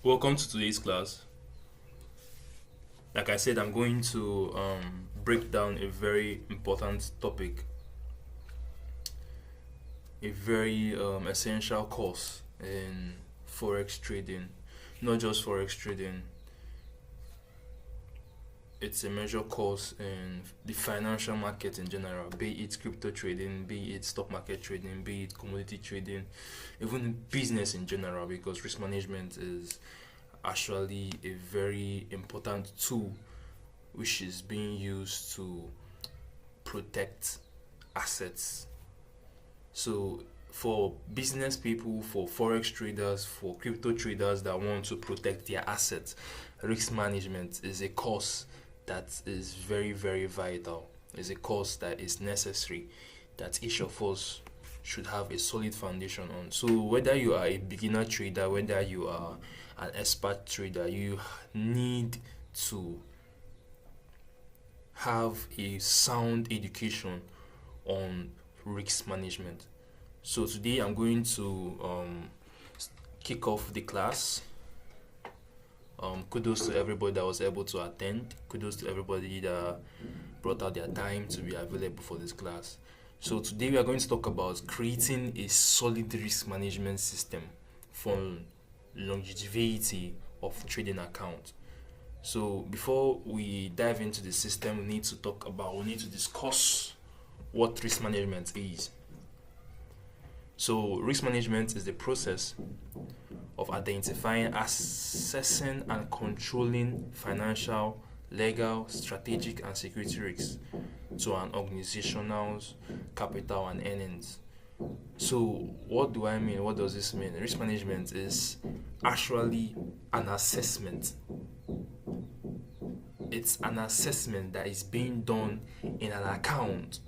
Welcome to today's class. Like I said, I'm going to break down a very important topic, a very essential course in forex trading. Not just forex trading, it's a major course in the financial market in general, be it crypto trading, be it stock market trading, be it commodity trading, even business in general, because risk management is actually a very important tool which is being used to protect assets. So for business people, for forex traders, for crypto traders that want to protect their assets, risk management is a course that is very, very vital. It's a course that is necessary, that each of us should have a solid foundation on. So whether you are a beginner trader, whether you are an expert trader, you need to have a sound education on risk management. So today I'm going to kick off the class. Kudos to everybody that was able to attend. Kudos to everybody that brought out their time to be available for this class. So today we are going to talk about creating a solid risk management system for longevity of trading account. So before we dive into the system, we need to discuss what risk management is. So risk management is the process of identifying, assessing, and controlling financial, legal, strategic, and security risks to an organization's capital and earnings. So what do I mean? What does this mean? Risk management is actually an assessment. It's an assessment that is being done in an account,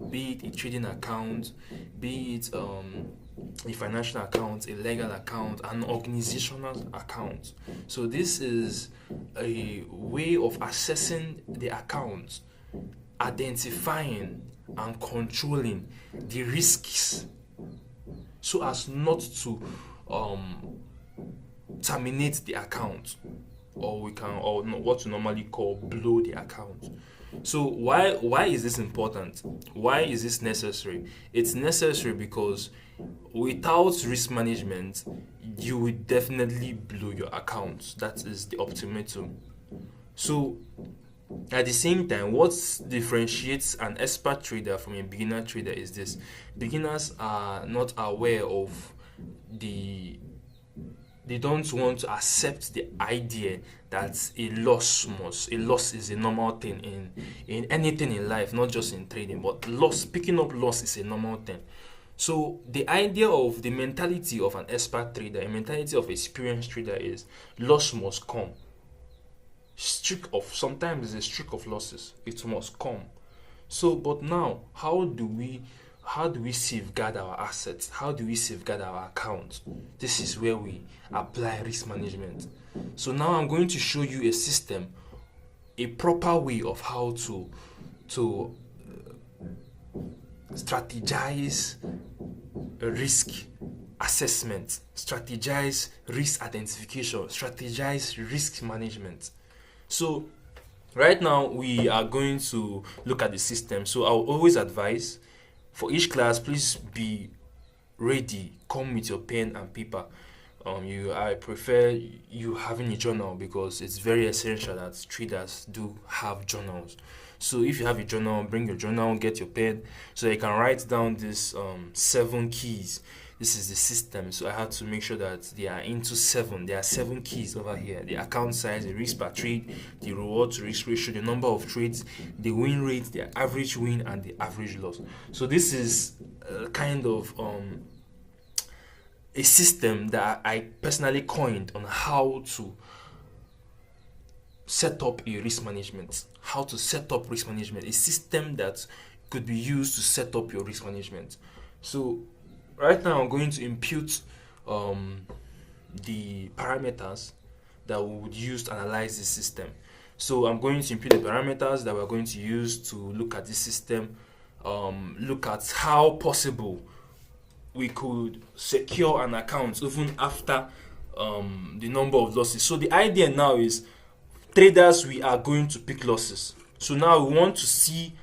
be it a trading account, be it a financial account, a legal account, an organizational account. So this is a way of assessing the account, identifying and controlling the risks so as not to terminate the account, or what we normally call blow the account. So why is this important? Why is this necessary? It's necessary because without risk management, you will definitely blow your account. That is the ultimatum. So at the same time, what differentiates an expert trader from a beginner trader is this: beginners are not aware of they don't want to accept the idea that a loss is a normal thing in anything in life, not just in trading, but picking up loss is a normal thing. So the idea of the mentality of an expert trader, a mentality of an experienced trader is loss must come. Sometimes it's a streak of losses. It must come. So, but now, how do we safeguard our assets? How do we safeguard our accounts? This is where we apply risk management. So now I'm going to show you a system, a proper way of how to strategize risk assessment, strategize risk identification, strategize risk management. So right now we are going to look at the system. So I'll always advise, for each class, please be ready. Come with your pen and paper. I prefer you having a journal because it's very essential that traders do have journals. So if you have a journal, bring your journal, get your pen, so you can write down these 7 keys. This is the system, so I had to make sure that they are into 7. There are 7 keys over here: the account size, the risk per trade, the reward to risk ratio, the number of trades, the win rate, the average win, and the average loss. So this is kind of a system that I personally coined on how to set up a risk management. How to set up risk management, a system that could be used to set up your risk management. So right now I'm going to impute the parameters that we would use to analyze this system. So I'm going to impute the parameters that we're going to use to look at this system, look at how possible we could secure an account even after the number of losses. So the idea now is traders, we are going to pick losses. So now we want to see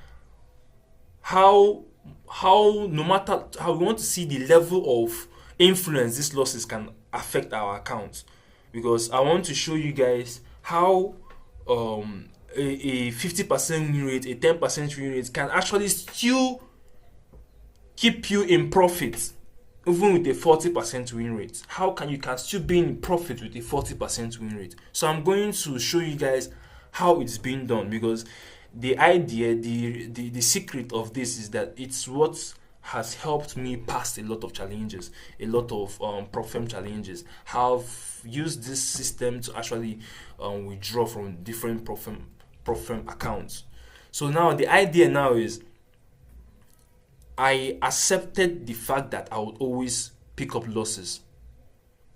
how no matter how we want to see the level of influence these losses can affect our accounts, because I want to show you guys how a 50% win rate, a 10% win rate can actually still keep you in profit even with a 40% win rate. How can you can still be in profit with a 40% win rate? So I'm going to show you guys how it's being done, because the idea, the secret of this is that it's what has helped me pass a lot of challenges, a lot of prop firm challenges. Have used this system to actually withdraw from different prop firm accounts. So now the idea now is I accepted the fact that I would always pick up losses.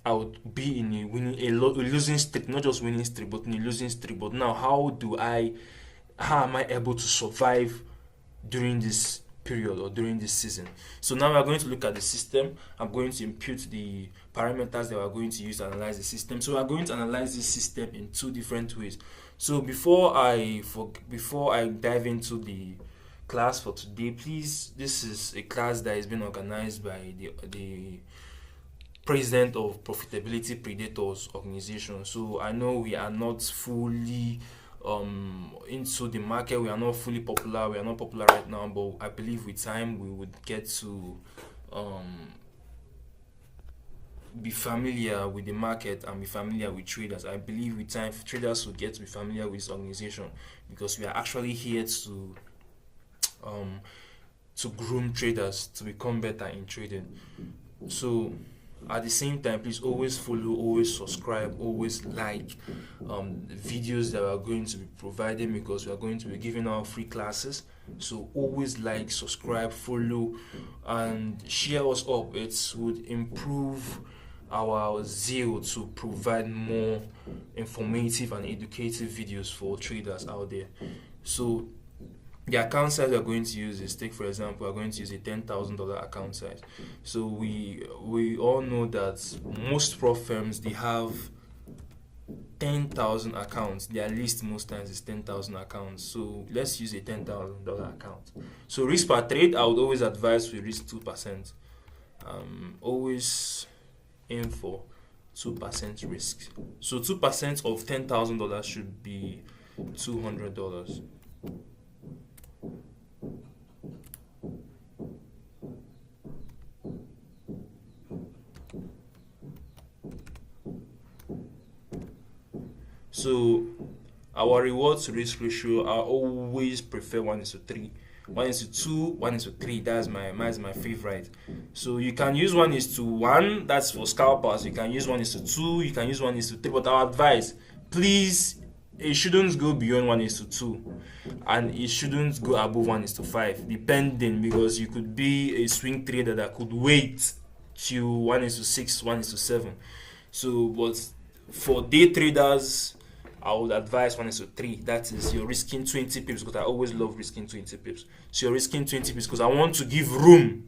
I would be in a losing streak, not just winning streak, but in a losing streak. But now, how am I able to survive during this period or during this season? So now we are going to look at the system. I'm going to impute the parameters that we are going to use to analyze the system. So we are going to analyze this system in two different ways. So before I dive into the class for today, please, this is a class that is being organized by the president of Profitability Predators organization. So I know we are not fully into the market, we are not fully popular, we are not popular right now, but I believe with time we would get to be familiar with the market and be familiar with traders. I believe with time traders will get to be familiar with this organization, because we are actually here to groom traders to become better in trading. So at the same time, please always follow, always subscribe, always like the videos that we are going to be providing, because we are going to be giving out free classes. So always like, subscribe, follow, and share us up. It would improve our zeal to provide more informative and educative videos for traders out there. So the account size we are going to use is, take for example, we are going to use a $10,000 account size. So we all know that most prop firms, they have 10,000 accounts. Their list most times is 10,000 accounts. So let's use a $10,000 account. So risk per trade, I would always advise we risk 2%. Always aim for 2% risk. So 2% of $10,000 should be $200. So our reward to risk ratio, I always prefer 1:3. 1:2, 1:3, that's my favorite. So you can use 1:1, that's for scalpers. You can use 1:2, you can use 1:3, but our advice, please, it shouldn't go beyond 1:2, and it shouldn't go above 1:5, depending, because you could be a swing trader that could wait till 1:6, 1:7. So, but for day traders, I would advise 1:3. That is, you're risking 20 pips, because I always love risking 20 pips. So you're risking 20 pips because I want to give room.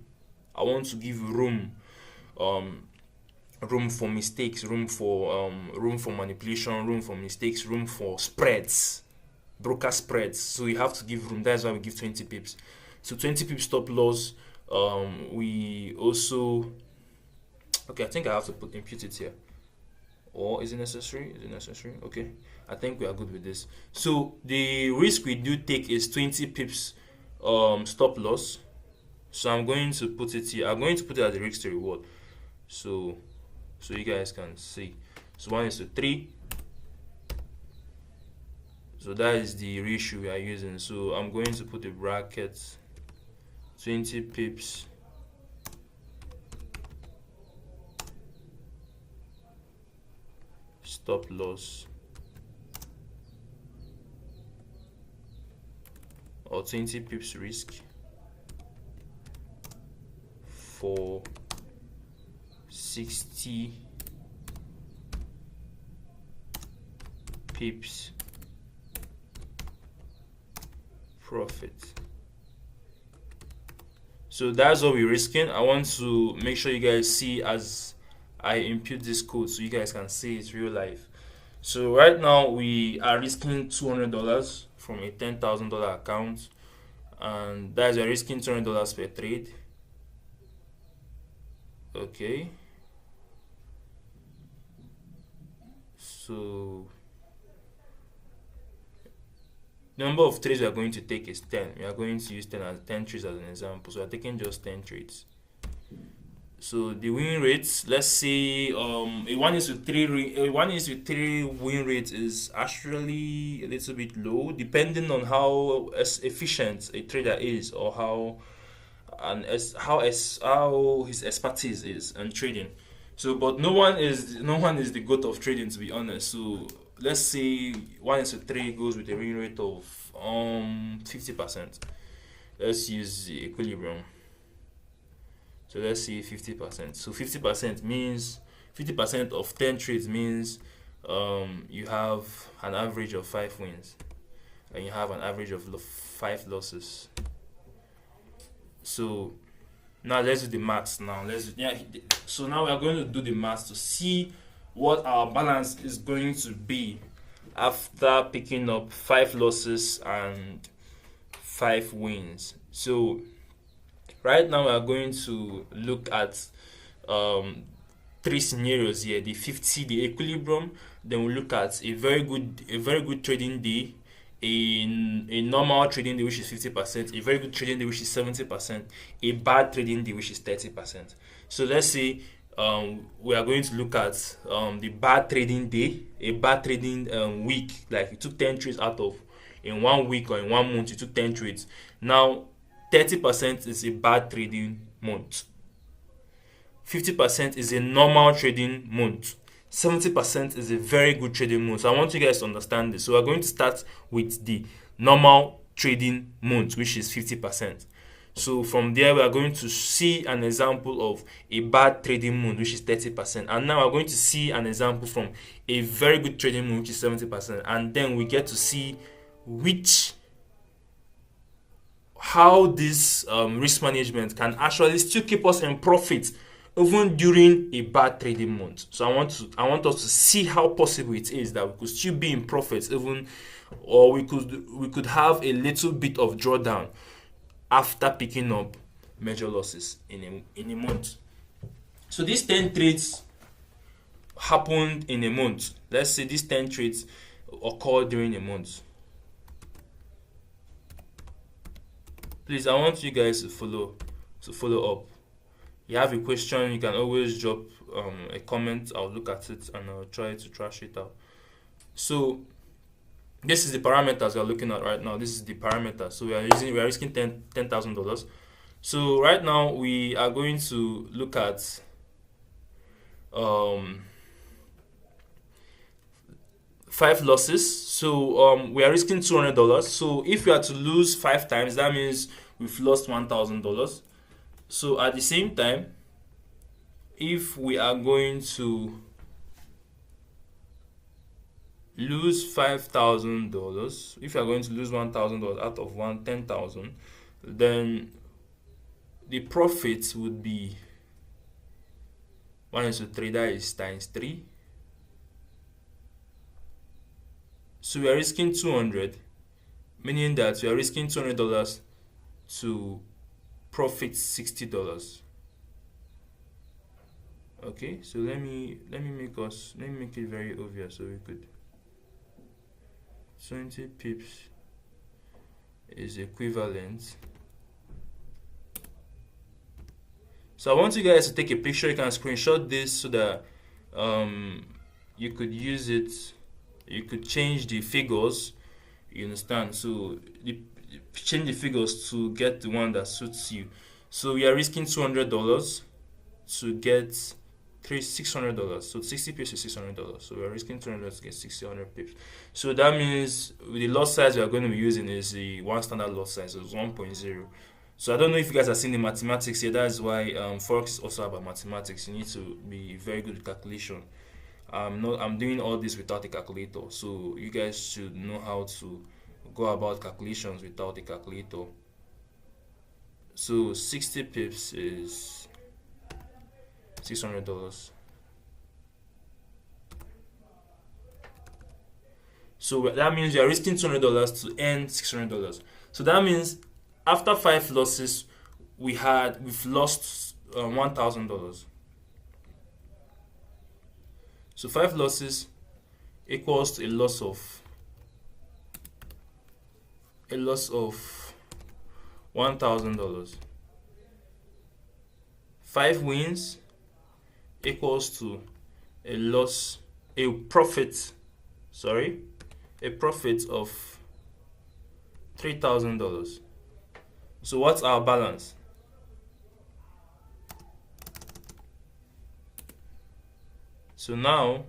Room for mistakes, room for manipulation, room for mistakes, room for spreads, broker spreads. So you have to give room. That's why we give 20 pips. So 20 pips stop loss. We also, okay, I think I have to impute it here. Or is it necessary? Okay, I think we are good with this. So the risk we do take is 20 pips stop loss. So I'm going to put it here. I'm going to put it as the risk to reward. So you guys can see. So 1:3. So that is the ratio we are using. So I'm going to put a bracket, 20 pips stop loss, or 20 pips risk for 60 pips profit. So that's what we're risking. I want to make sure you guys see as I impute this code so you guys can see it's real life. So right now we are risking $200 from a $10,000 account, and that is we're risking $200 per trade. Okay. So the number of trades we are going to take is 10. We are going to use 10 trades as an example. So we are taking just 10 trades. So the win rates, let's say a 1:3 win rate is actually a little bit low, depending on how efficient a trader is, or how his expertise is in trading. So, but no one is the goat of trading, to be honest. So let's say 1:3 goes with a win rate of 50%. Let's use the equilibrium. So let's see 50%. So 50% means 50% of 10 trades means you have an average of 5 wins and you have an average of 5 losses. So now let's do the maths. So now we are going to do the maths to see what our balance is going to be after picking up 5 losses and 5 wins. So right now we are going to look at 3 scenarios here: the 50, the equilibrium. Then we look at a very good trading day, a normal trading day which is 50%, a very good trading day which is 70%, a bad trading day which is 30%. So let's say we are going to look at the bad trading day, a bad trading week, like you took 10 trades out of in 1 week or in 1 month, you took 10 trades. Now 30% is a bad trading month. 50% is a normal trading month. 70% is a very good trading month. So I want you guys to understand this. So we're going to start with the normal trading month, which is 50%. So from there, we are going to see an example of a bad trading month, which is 30%. And now we're going to see an example from a very good trading month, which is 70%. And then we get to see how this risk management can actually still keep us in profit even during a bad trading month. So I want us to see how possible it is that we could still be in profit even, or we could have a little bit of drawdown after picking up major losses in a month. So these 10 trades happened in a month. Let's say these 10 trades occurred during a month. Please, I want you guys to follow up. You have a question, you can always drop a comment. I'll look at it and I'll try to trash it out. So this is the parameters we're looking at right now. This is the parameter. So we are risking $10,000. So right now we are going to look at 5 losses. So we are risking $200. So if we are to lose 5 times, that means we've lost $1,000. So at the same time, if we are going to lose $5,000, if you are going to lose $1,000 out of 10,000, then the profit would be 1:3, that is times 3. So we are risking 200, meaning that we are risking $200 to profit $60. Okay, so let me make it very obvious so we could. 20 pips is equivalent. So I want you guys to take a picture. You can screenshot this so that you could use it. You could change the figures. You understand? So change the figures to get the one that suits you. So we are risking $200 to get $600. So 60 pips is $600. So we are risking $200 to get 600 pips. So that means with the lot size we are going to be using is the one standard lot size, so it's 1.0. So I don't know if you guys are seeing the mathematics here. That's why Forex is also about mathematics. You need to be very good with calculation. I'm doing all this without a calculator, so you guys should know how to go about calculations without a calculator. So 60 pips is $600. So that means you are risking $200 to earn $600. So that means after 5 losses, we've lost $1,000. So 5 losses equals to a loss of $1,000. 5 wins equals to a profit of $3,000. So what's our balance? So now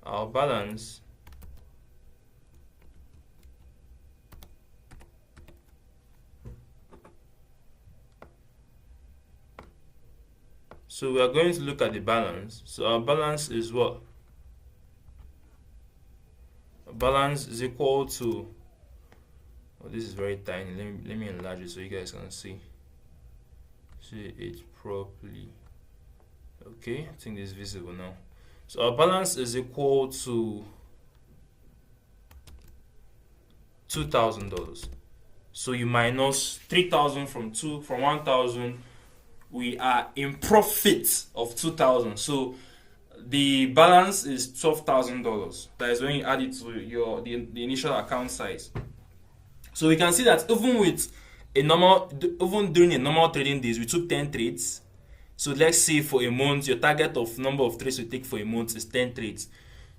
our balance so we are going to look at the balance. So our balance is what? Balance is equal to, this is very tiny. Let me enlarge it so you guys can see it properly. Okay, I think it's visible now. So our balance is equal to $2,000. So you minus 3,000 from 1,000. We are in profit of 2,000. So the balance is $12,000. That is when you add it to the initial account size. So we can see that even during a normal trading days, we took 10 trades. So let's say for a month, your target of number of trades you take for a month is 10 trades.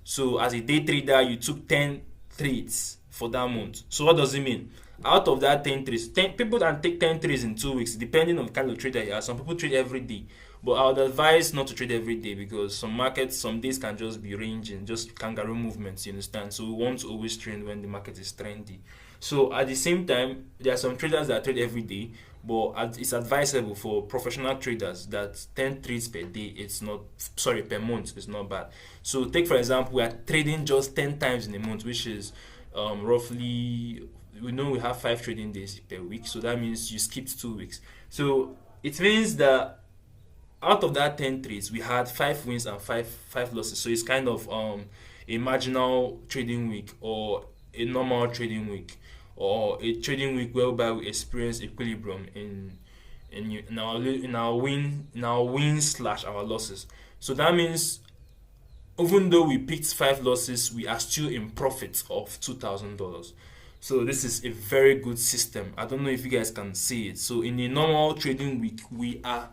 So as a day trader, you took 10 trades for that month. So what does it mean? Out of that 10 trades, people can take 10 trades in 2 weeks, depending on the kind of trader you are. Some people trade every day, but I would advise not to trade every day because some markets, some days can just be ranging, just kangaroo movements, you understand? So we want to always trade when the market is trendy. So at the same time, there are some traders that trade every day, but it's advisable for professional traders that 10 trades per day, per month is not bad. So take for example, we are trading just 10 times in a month, which is roughly, we know we have 5 trading days per week, so that means you skipped 2 weeks. So it means that out of that 10 trades, we had 5 wins and 5 losses. So it's kind of a marginal trading week, or a normal trading week, or a trading week whereby we experience equilibrium in our wins / our losses. So that means even though we picked 5 losses, we are still in profit of $2,000. So this is a very good system. I don't know if you guys can see it. So in a normal trading week, we are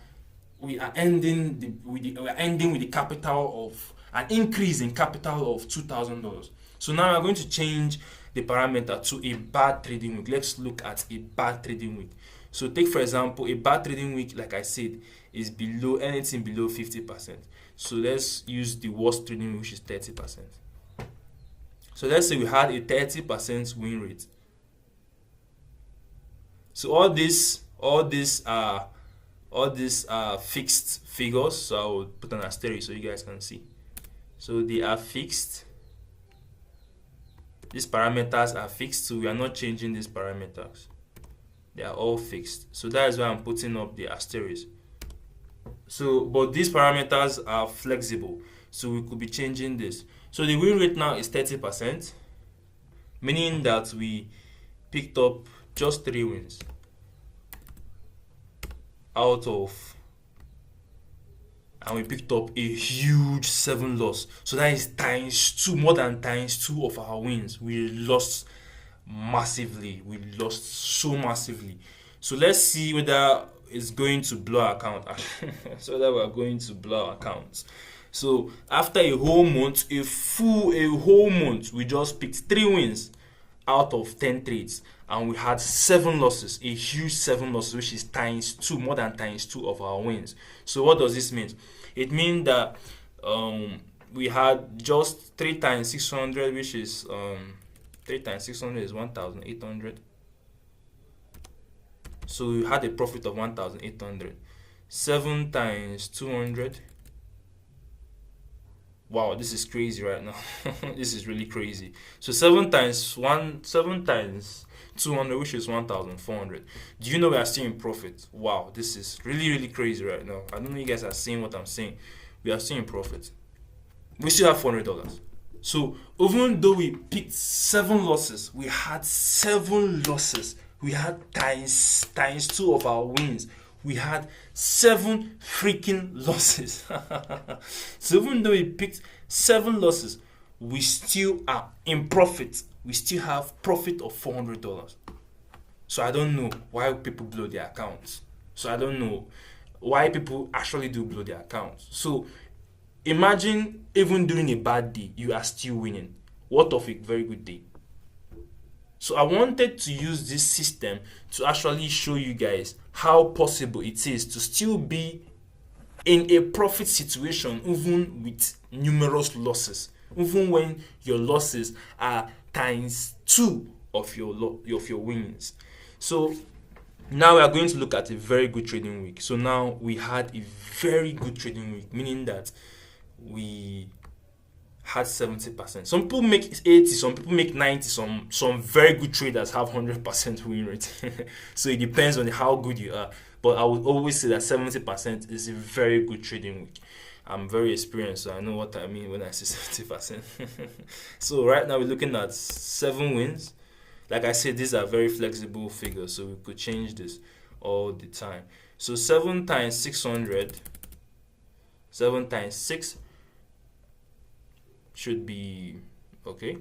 ending with the capital of an increase in capital of $2,000. So now we're going to change the parameter to a bad trading week. Let's look at a bad trading week. So take for example, a bad trading week, like I said, is anything below 50%. So let's use the worst trading week, which is 30%. So let's say we had a 30% win rate. So all these are fixed figures. So I will put an asterisk so you guys can see. So they are fixed. These parameters are fixed, so we are not changing these parameters. They are all fixed. So that is why I'm putting up the asterisk. So, but these parameters are flexible, so we could be changing this. So the win rate now is 30%, meaning that we picked up just 3 wins out of, and we picked up a huge 7 loss. So that is more than times 2 of our wins. We lost massively. We lost so massively. So let's see whether it's going to blow our account. So that we're going to blow our accounts. So after a whole month, we just picked 3 wins out of 10 trades, and we had 7 losses, a huge 7 losses, which is times 2, more than times 2 of our wins. So what does this mean? It means that we had just 3 times 600, which is 3 times 600 is 1,800. So we had a profit of 1,800. 7 times 200. Wow, this is crazy right now. This is really crazy. So 7 times 200, which is 1,400. Do you know we are still in profit? Wow, this is really, really crazy right now. I don't know if you guys are seeing what I'm saying. We are still in profit. We still have $400. So even though we picked 7 losses, we had 7 losses. We had times 2 of our wins. We had 7 freaking losses. So even though we picked 7 losses, we still are in profit. We still have profit of $400. So I don't know why people blow their accounts. So I don't know why people actually do blow their accounts. So imagine even during a bad day, you are still winning. What of a very good day? So I wanted to use this system to actually show you guys how possible it is to still be in a profit situation even with numerous losses, even when your losses are times 2 of your wins. So now we are going to look at a very good trading week. So now we had a very good trading week, meaning that we had 70%. Some people make 80, some people make 90, some very good traders have 100% win rate. So it depends on how good you are. But I would always say that 70% is a very good trading week. I'm very experienced, so I know what I mean when I say 70%. So right now we're looking at 7 wins. Like I said, these are very flexible figures, so we could change this all the time. So 7 times 600, 7 times 6 should be okay.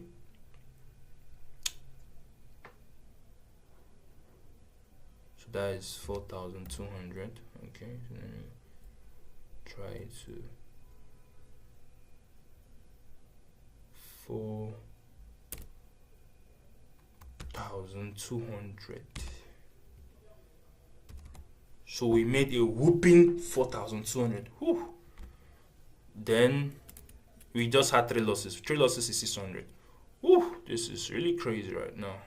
So that is 4,200. Okay, so let me try to 4,200. So we made a whooping 4,200. Whew. Then we just had 3 losses. 3 losses is 600. Whew. This is really crazy right now.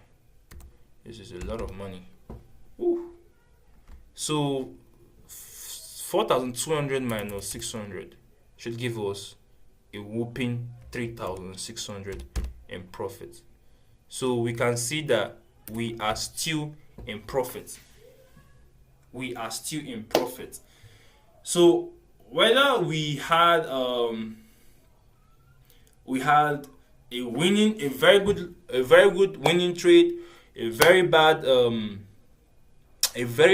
This is a lot of money. Whew. So 4,200 minus 600 should give us a whooping 3,600 in profit. So we can see that we are still in profit. We are still in profit. So whether we had a very good winning trade, a very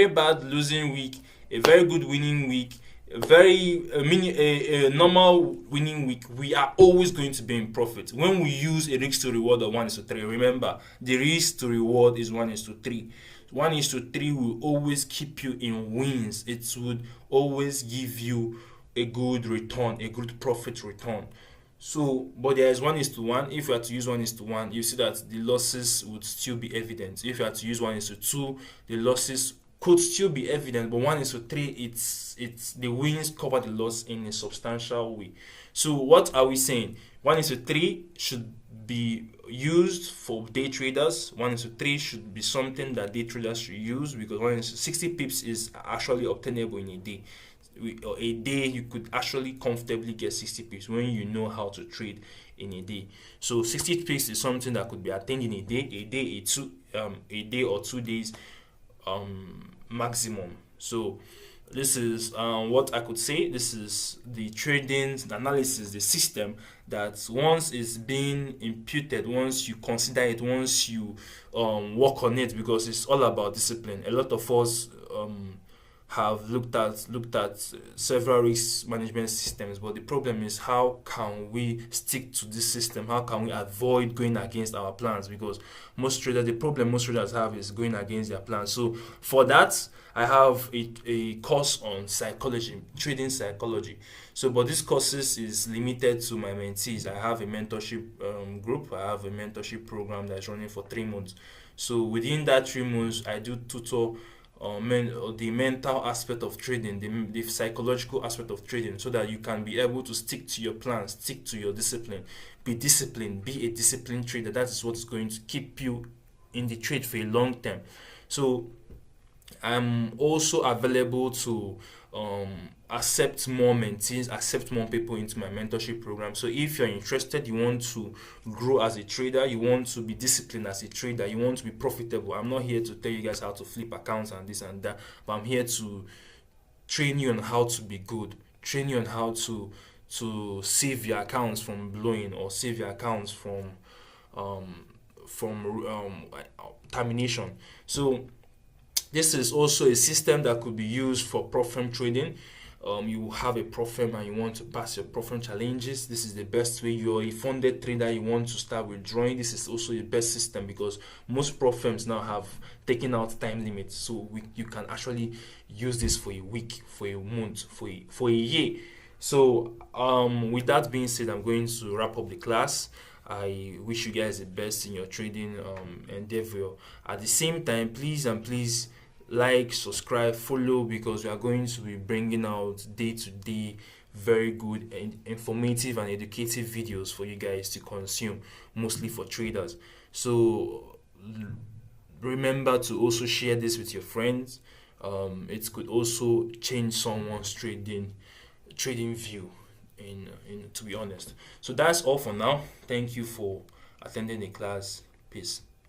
bad losing week, a very good winning week, a normal winning week, we are always going to be in profit. When we use a risk to reward of 1:3, remember the risk to reward is 1:3. 1:3 will always keep you in wins. It would always give you a good return, a good profit return. So, but there is 1:1. If you are to use 1:1, you see that the losses would still be evident. If you are to use 1:2, the losses could still be evident, but 1:3, it's the wins cover the loss in a substantial way. So what are we saying? 1:3 should be used for day traders. 1:3 should be something that day traders should use, because 60 pips is actually obtainable in a day. A day you could actually comfortably get 60 pips when you know how to trade in a day. So 60 pips is something that could be attained in a day, a day or 2 days maximum. So this is what I could say. This is the trading analysis, the system that once is being imputed, once you consider it, once you work on it, because it's all about discipline. A lot of us have looked at several risk management systems, but the problem is, how can we stick to this system? How can we avoid going against our plans? Because the problem most traders have is going against their plans. So for that, I have a course on psychology, trading psychology. So, but this courses is limited to my mentees. I have a mentorship group. I have a mentorship program that's running for 3 months. So within that 3 months, I do tutor the mental aspect of trading, the psychological aspect of trading, so that you can be able to stick to your plan, stick to your discipline, be disciplined, be a disciplined trader. That is what's going to keep you in the trade for a long term. So I'm also available to accept more mentees, accept more people into my mentorship program. So if you're interested, you want to grow as a trader, you want to be disciplined as a trader, you want to be profitable, I'm not here to tell you guys how to flip accounts and this and that, but I'm here to train you on how to be good, train you on how to to save your accounts from blowing, or save your accounts um, from termination. So this is also a system that could be used for prop firm trading. You have a prop firm and you want to pass your prop firm challenges. This is the best way. You're a funded trader, you want to start withdrawing. This is also the best system, because most prop firms now have taken out time limits. So you can actually use this for a week, for a month, for a year. So with that being said, I'm going to wrap up the class. I wish you guys the best in your trading endeavor. At the same time, please and please like, subscribe, follow, because we are going to be bringing out day to day very good and informative and educative videos for you guys to consume, mostly for traders. So remember to also share this with your friends. It could also change someone's trading view, in to be honest. So that's all for now. Thank you for attending the class. Peace.